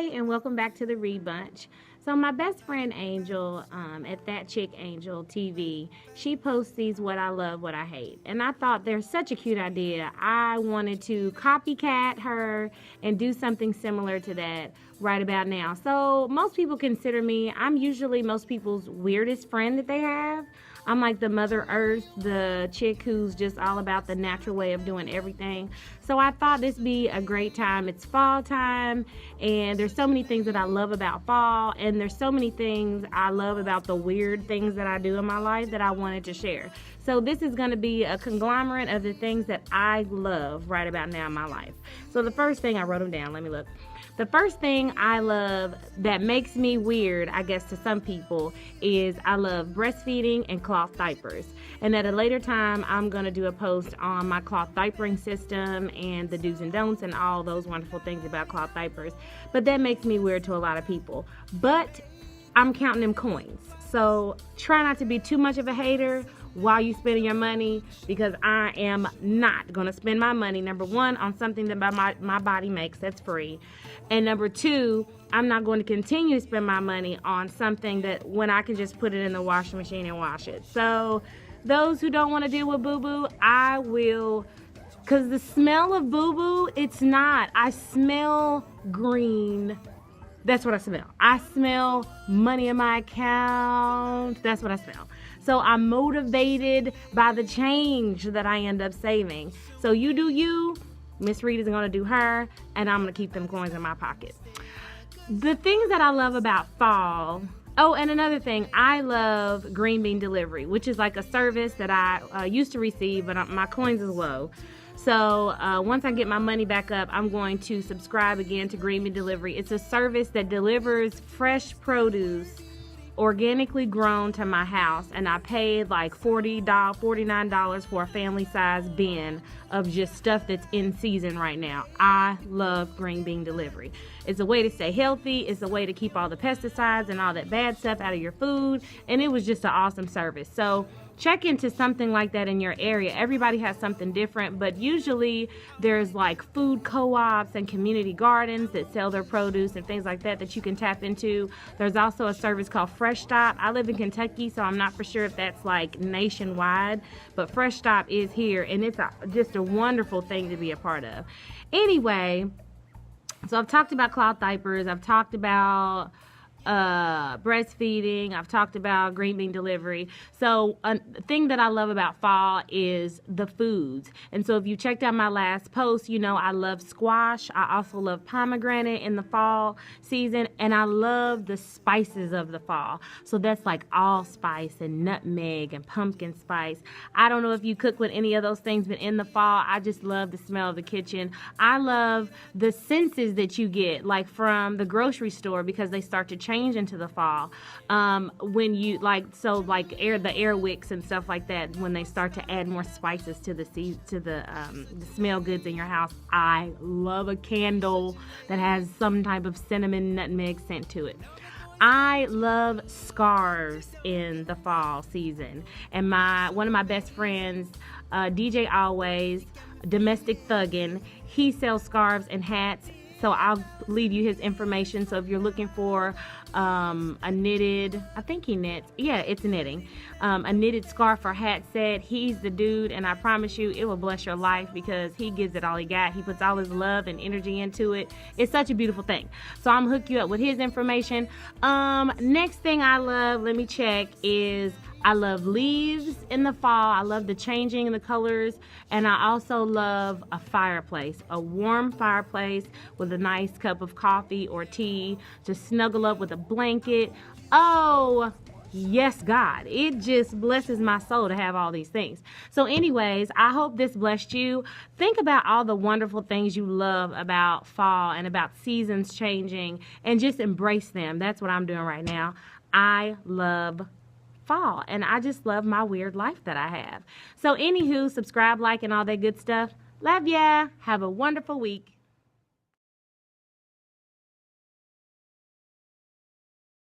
Hey, and welcome back to the Read Bunch. So my best friend Angel, at That Chick Angel TV, she posts these what I love, what I hate. And I thought they're such a cute idea. I wanted to copycat her and do something similar to that right about now. So most people consider me, I'm usually most people's weirdest friend that they have. I'm like the Mother Earth, the chick who's just all about the natural way of doing everything. So I thought this be a great time. It's fall time, and there's so many things that I love about fall, and there's so many things I love about the weird things that I do in my life that I wanted to share. So this is going to be a conglomerate of the things that I love right about now in my life. So the first thing, I wrote them down. Let me look. The first thing I love that makes me weird, I guess to some people, is I love breastfeeding and cloth diapers. And at a later time, I'm going to do a post on my cloth diapering system and the do's and don'ts and all those wonderful things about cloth diapers. But that makes me weird to a lot of people. But I'm counting them coins. So try not to be too much of a hater while you spending your money, because I am not going to spend my money, number one, on something that my body makes that's free. And number two, I'm not going to continue to spend my money on something that when I can just put it in the washing machine and wash it. So those who don't want to deal with boo-boo, I will, because the smell of boo-boo, it's not. I smell green. That's what I smell. I smell money in my account. That's what I smell. So I'm motivated by the change that I end up saving. So you do you, Miss Reed is gonna do her, and I'm gonna keep them coins in my pocket. The things that I love about fall, oh, and another thing, I love Green Bean Delivery, which is like a service that I used to receive, but my coins is low. So once I get my money back up, I'm going to subscribe again to Green Bean Delivery. It's a service that delivers fresh produce organically grown to my house, and I paid like $49 for a family size bin of just stuff that's in season right now. I love Green Bean Delivery. It's a way to stay healthy. It's a way to keep all the pesticides and all that bad stuff out of your food, and it was just an awesome service. So check into something like that in your area. Everybody has something different, but usually there's like food co-ops and community gardens that sell their produce and things like that that you can tap into. There's also a service called Fresh Stop. I live in Kentucky, so I'm not for sure if that's like nationwide, but Fresh Stop is here, and it's just a wonderful thing to be a part of. Anyway, so I've talked about cloth diapers. I've talked about breastfeeding. I've talked about Green Bean Delivery. So a thing that I love about fall is the foods. And so if you checked out my last post, you know I love squash. I also love pomegranate in the fall season, and I love the spices of the fall. So that's like allspice and nutmeg and pumpkin spice. I don't know if you cook with any of those things, but in the fall, I just love the smell of the kitchen. I love the senses that you get, like from the grocery store, because they start to change into the fall. When you the air wicks and stuff like that, when they start to add more spices to the smell goods in your house. I love a candle that has some type of cinnamon nutmeg scent to it. I love scarves in the fall season, and one of my best friends, DJ Always, Domestic Thuggin', he sells scarves and hats. So I'll leave you his information. So if you're looking for a knitted, I think he knits. Yeah, it's knitting. A knitted scarf or hat set, he's the dude, and I promise you it will bless your life because he gives it all he got. He puts all his love and energy into it. It's such a beautiful thing. So I'm gonna hook you up with his information. Next thing I love, let me check, is I love leaves in the fall. I love the changing in the colors. And I also love a fireplace, a warm fireplace with a nice cup of coffee or tea to snuggle up with a blanket. Oh, yes, God. It just blesses my soul to have all these things. So anyways, I hope this blessed you. Think about all the wonderful things you love about fall and about seasons changing, and just embrace them. That's what I'm doing right now. I love fall, and I just love my weird life that I have. So anywho, subscribe, like, and all that good stuff. Love ya. Have a wonderful week.